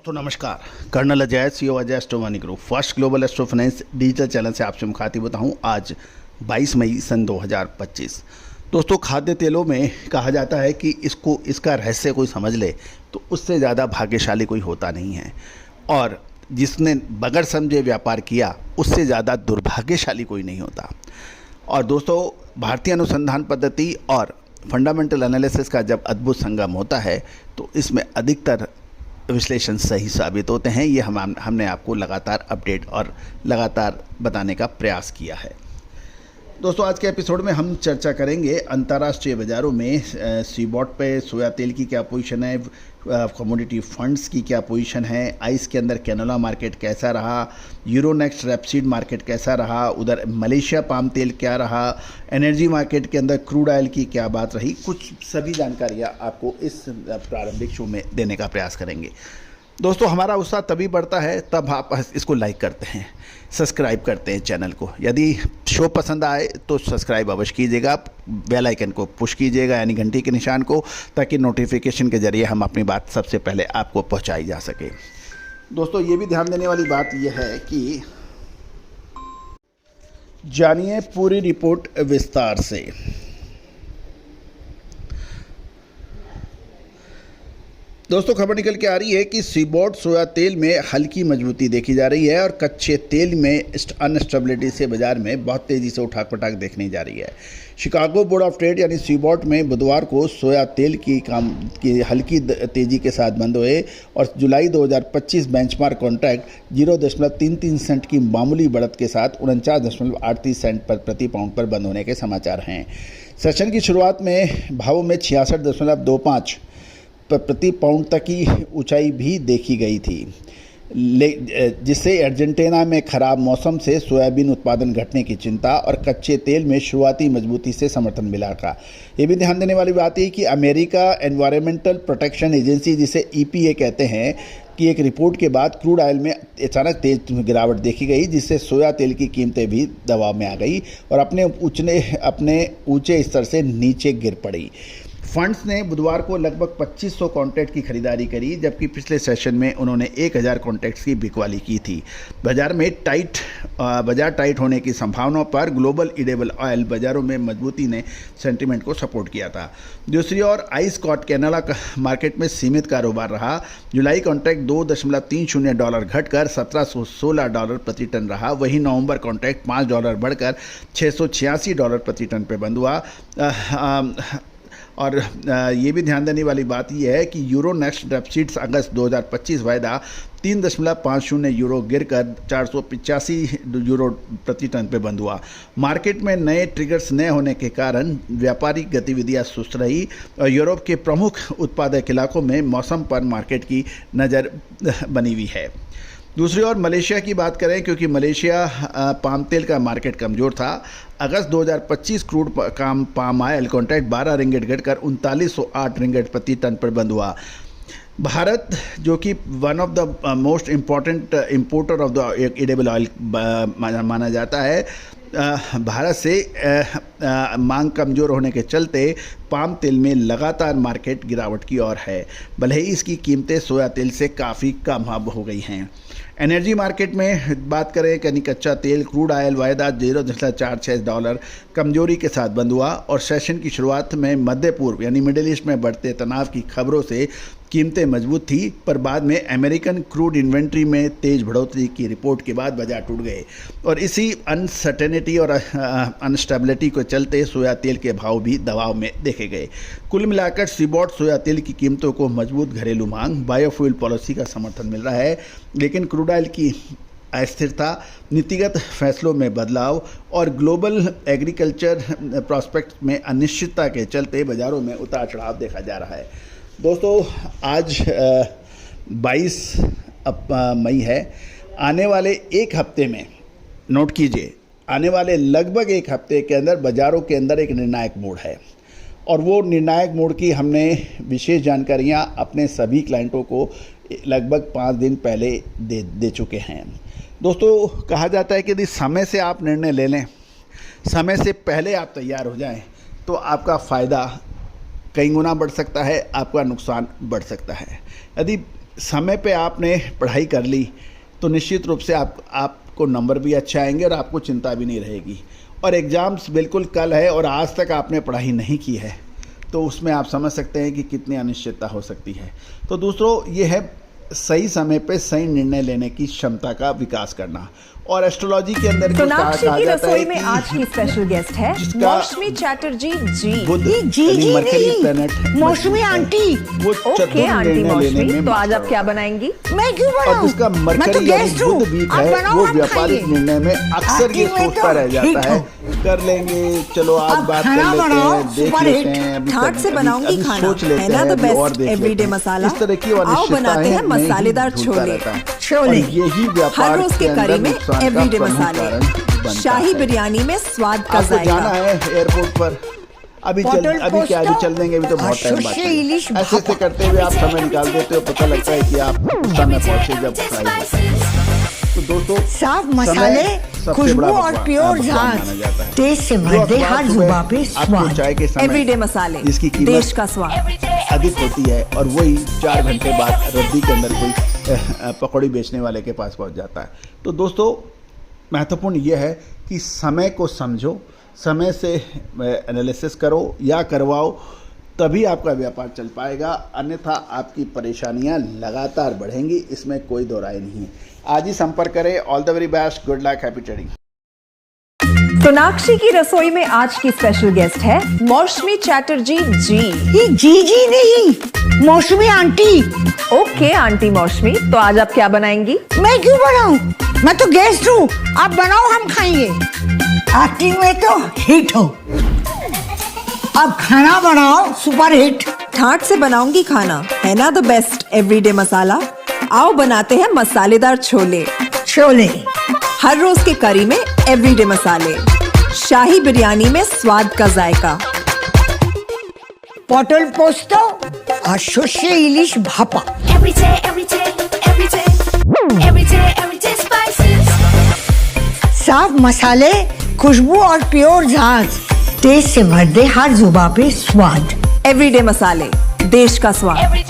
दोस्तों नमस्कार। Colonel Ajay, CEO Ajay astro money group, first global astro finance digital channel से आपसे मुखातिब होता हूँ। आज 22 मई सन 2025। दोस्तों, खाद्य तेलों में कहा जाता है कि इसका रहस्य कोई समझ ले तो उससे ज़्यादा भाग्यशाली कोई होता नहीं है, और जिसने बगैर समझे व्यापार किया उससे ज़्यादा दुर्भाग्यशाली कोई नहीं होता। और दोस्तों, भारतीय अनुसंधान पद्धति और फंडामेंटल एनालिसिस का जब अद्भुत संगम होता है तो इसमें अधिकतर विश्लेषण सही साबित होते हैं। ये हमने आपको लगातार अपडेट और लगातार बताने का प्रयास किया है। दोस्तों, आज के एपिसोड में हम चर्चा करेंगे अंतर्राष्ट्रीय बाज़ारों में सीबॉट पे सोया तेल की क्या पोजीशन है, कमोडिटी फंड्स की क्या पोजीशन है, आइस के अंदर कैनोला मार्केट कैसा रहा, यूरोनेक्स्ट रेपसीड मार्केट कैसा रहा, उधर मलेशिया पाम तेल क्या रहा, एनर्जी मार्केट के अंदर क्रूड ऑयल की क्या बात रही, कुछ सभी जानकारियाँ आपको इस प्रारंभिक शो में देने का प्रयास करेंगे। दोस्तों, हमारा उत्साह तभी बढ़ता है तब आप इसको लाइक करते हैं, सब्सक्राइब करते हैं चैनल को। यदि शो पसंद आए तो सब्सक्राइब अवश्य कीजिएगा, बेल आइकन को पुश कीजिएगा यानी घंटी के निशान को, ताकि नोटिफिकेशन के जरिए हम अपनी बात सबसे पहले आपको पहुंचाई जा सके। दोस्तों, ये भी ध्यान देने वाली बात यह है कि जानिए पूरी रिपोर्ट विस्तार से। दोस्तों, खबर निकल के आ रही है कि सीबॉट सोया तेल में हल्की मजबूती देखी जा रही है और कच्चे तेल में अनस्टेबिलिटी से बाजार में बहुत तेज़ी से उठाक पटाक देखने जा रही है। शिकागो बोर्ड ऑफ ट्रेड यानी सीबॉट में बुधवार को सोया तेल की हल्की तेज़ी के साथ बंद हुए और जुलाई 2025 बेंचमार्क कॉन्ट्रैक्ट 0.33 सेंट की मामूली बढ़त के साथ 49.38 सेंट पर प्रति पाउंड पर बंद होने के समाचार हैं। सेशन की शुरुआत में भावों में 66.25 प्रति पाउंड तक की ऊंचाई भी देखी गई थी, जिससे अर्जेंटीना में खराब मौसम से सोयाबीन उत्पादन घटने की चिंता और कच्चे तेल में शुरुआती मजबूती से समर्थन मिला था। ये भी ध्यान देने वाली बात है कि अमेरिका एनवायरमेंटल प्रोटेक्शन एजेंसी, जिसे EPA कहते हैं, कि एक रिपोर्ट के बाद क्रूड ऑयल में अचानक तेज गिरावट देखी गई, जिससे सोया तेल की कीमतें भी दबाव में आ गई और अपने ऊंचे स्तर से नीचे गिर पड़ी। फंड्स ने बुधवार को लगभग 2500 कॉन्ट्रैक्ट की खरीदारी करी, जबकि पिछले सेशन में उन्होंने 1000 कॉन्ट्रैक्ट्स की बिकवाली की थी। बाजार टाइट होने की संभावनाओं पर ग्लोबल एडिबल ऑयल बाजारों में मजबूती ने सेंटीमेंट को सपोर्ट किया था। दूसरी ओर आइस कॉट कैनोला मार्केट में सीमित कारोबार रहा। जुलाई कॉन्ट्रैक्ट $2.30 घटकर $1716 प्रति टन रहा। वहीं नवंबर कॉन्ट्रैक्ट $5 बढ़कर $686 प्रति टन पर बंद हुआ। और ये भी ध्यान देने वाली बात यह है कि यूरोनेक्स्ट रेपसीड अगस्त 2025 वायदा 3.50 यूरो गिरकर €485 प्रति टन पे बंद हुआ। मार्केट में नए ट्रिगर्स न होने के कारण व्यापारिक गतिविधियां सुस्त रही और यूरोप के प्रमुख उत्पादक इलाकों में मौसम पर मार्केट की नज़र बनी हुई है। दूसरी ओर मलेशिया की बात करें, क्योंकि मलेशिया पाम तेल का मार्केट कमज़ोर था। अगस्त 2025 crude palm oil contract 12 ringgit घटकर 3908 रिंगिट प्रति टन पर बंद हुआ। भारत, जो कि one of the most important importer of the edible oil माना जाता है, भारत से मांग कमज़ोर होने के चलते पाम तेल में लगातार मार्केट गिरावट की ओर है, भले ही इसकी कीमतें सोया तेल से काफ़ी कम हो गई हैं। एनर्जी मार्केट में बात करें, यानी कच्चा तेल क्रूड ऑयल वायदा $0.46 कमजोरी के साथ बंद हुआ और सेशन की शुरुआत में मध्य पूर्व यानी मिडिल ईस्ट में बढ़ते तनाव की खबरों से कीमतें मजबूत थी, पर बाद में अमेरिकन क्रूड इन्वेंट्री में तेज बढ़ोतरी की रिपोर्ट के बाद बाजार टूट गए और इसी अनसर्टेनिटी और अनस्टेबिलिटी के चलते सोया तेल के भाव भी दबाव में देखे गए। कुल मिलाकर सीबॉट सोया तेल की कीमतों को मजबूत घरेलू मांग, बायोफ्यूल पॉलिसी का समर्थन मिल रहा है, लेकिन क्रूड ऑयल की अस्थिरता, नीतिगत फैसलों में बदलाव और ग्लोबल एग्रीकल्चर प्रॉस्पेक्ट में अनिश्चितता के चलते बाज़ारों में उतार चढ़ाव देखा जा रहा है। दोस्तों, आज 22 मई है। आने वाले एक हफ्ते में, नोट कीजिए, आने वाले लगभग एक हफ्ते के अंदर बाज़ारों के अंदर एक निर्णायक मोड़ है और वो निर्णायक मोड़ की हमने विशेष जानकारियां अपने सभी क्लाइंटों को लगभग 5 दिन पहले दे चुके हैं। दोस्तों, कहा जाता है कि यदि समय से आप निर्णय ले लें, समय से पहले आप तैयार हो जाएं, तो आपका फ़ायदा कई गुना बढ़ सकता है, आपका नुकसान बढ़ सकता है। यदि समय पे आपने पढ़ाई कर ली तो निश्चित रूप से आपको नंबर भी अच्छे आएंगे और आपको चिंता भी नहीं रहेगी। और एग्ज़ाम्स बिल्कुल कल है और आज तक आपने पढ़ाई नहीं की है तो उसमें आप समझ सकते हैं कि कितनी अनिश्चितता हो सकती है। तो दूसरों, ये है सही समय पे सही निर्णय लेने की क्षमता का विकास करना। और एस्ट्रोलॉजी के अंदर सोनाक्षी की रसोई में आज की स्पेशल गेस्ट है मौसमी चैटर्जी जी। जी मरकरी प्लैनेट मौसमी आंटी। वो ओके आंटी मौसमी, तो आज आप क्या बनाएंगी? मैं क्यों बनाऊं? और जिसका मरकरी यानी बुध वीक है वो व्यापारिक निर्णय में अक्सर ये सोचता रह जाता है कर लेंगे, चलो आज बात कर लेते हैं, देख लेते हैं, ठाट से बनाऊंगी खाना, सोच लेते है ना हैं द और बेस्ट देख एवरीडे लेते हैं। मसाला। इस तरह की आओ बनाते हैं मसालेदार छोले। छोले यही हर व्यापार रोज के के करी अंदर में नुकसान का एवरीडे प्रमुख कारण मसाले, बनता शाही है। बिरयानी में स्वाद का आपको जाना जायका। है एयरपोर्ट पर, अभी चल देंगे, अभी तो बहुत टाइम बाकी है। ऐसे ऐसे करते हुए आप समय निकाल देते हो, पता लगता है कि आप समय पहुंचे जब फ्लाइट होती। तो दोस्तों, साफ मसाले, खुशबू और प्योर झाग, टेस्ट से भर दे हर जुबान पे स्वाद। चाय के समय एवरीडे मसाले, जिसकी देश कीमत का स्वाद अधिक होती है और वही 4 घंटे बाद रद्दी के अंदर कोई पकौड़ी बेचने वाले के पास पहुंच जाता है। तो दोस्तों, महत्वपूर्ण यह है कि समय को समझो, समय से एनालिसिस करो या करवाओ, तभी आपका व्यापार चल पाएगा, अन्यथा आपकी परेशानियां लगातार बढ़ेंगी, इसमें कोई दो राय नहीं है। आज ही संपर्क करें। All the very best, good luck, happy trading. Sonakshi की रसोई में आज की स्पेशल गेस्ट है मौसमी चैटर्जी जी। ये जी नहीं, मौसमी आंटी। ओके आंटी मौसमी, तो आज आप क्या बनाएंगी? मैं क्यों बनाऊं? मैं तो गेस्ट हूँ, आप बनाओ, हम खाएंगे। एक्टिंग में तो हिट हो, अब खाना बनाओ सुपर हिट। ठाट से बनाऊंगी खाना, है ना द बेस्ट एवरीडे मसाला। आओ बनाते हैं मसालेदार छोले। हर रोज के करी में एवरीडे मसाले, शाही बिरयानी में स्वाद का जायका। পটল পোস্ত আর সর্ষে ইলিশ ভাপা। everyday spices. साफ मसाले, खुशबू और प्योर झाग, टेस्ट से भर दे हर जुबान पे स्वाद। एवरीडे मसाले, देश का स्वाद।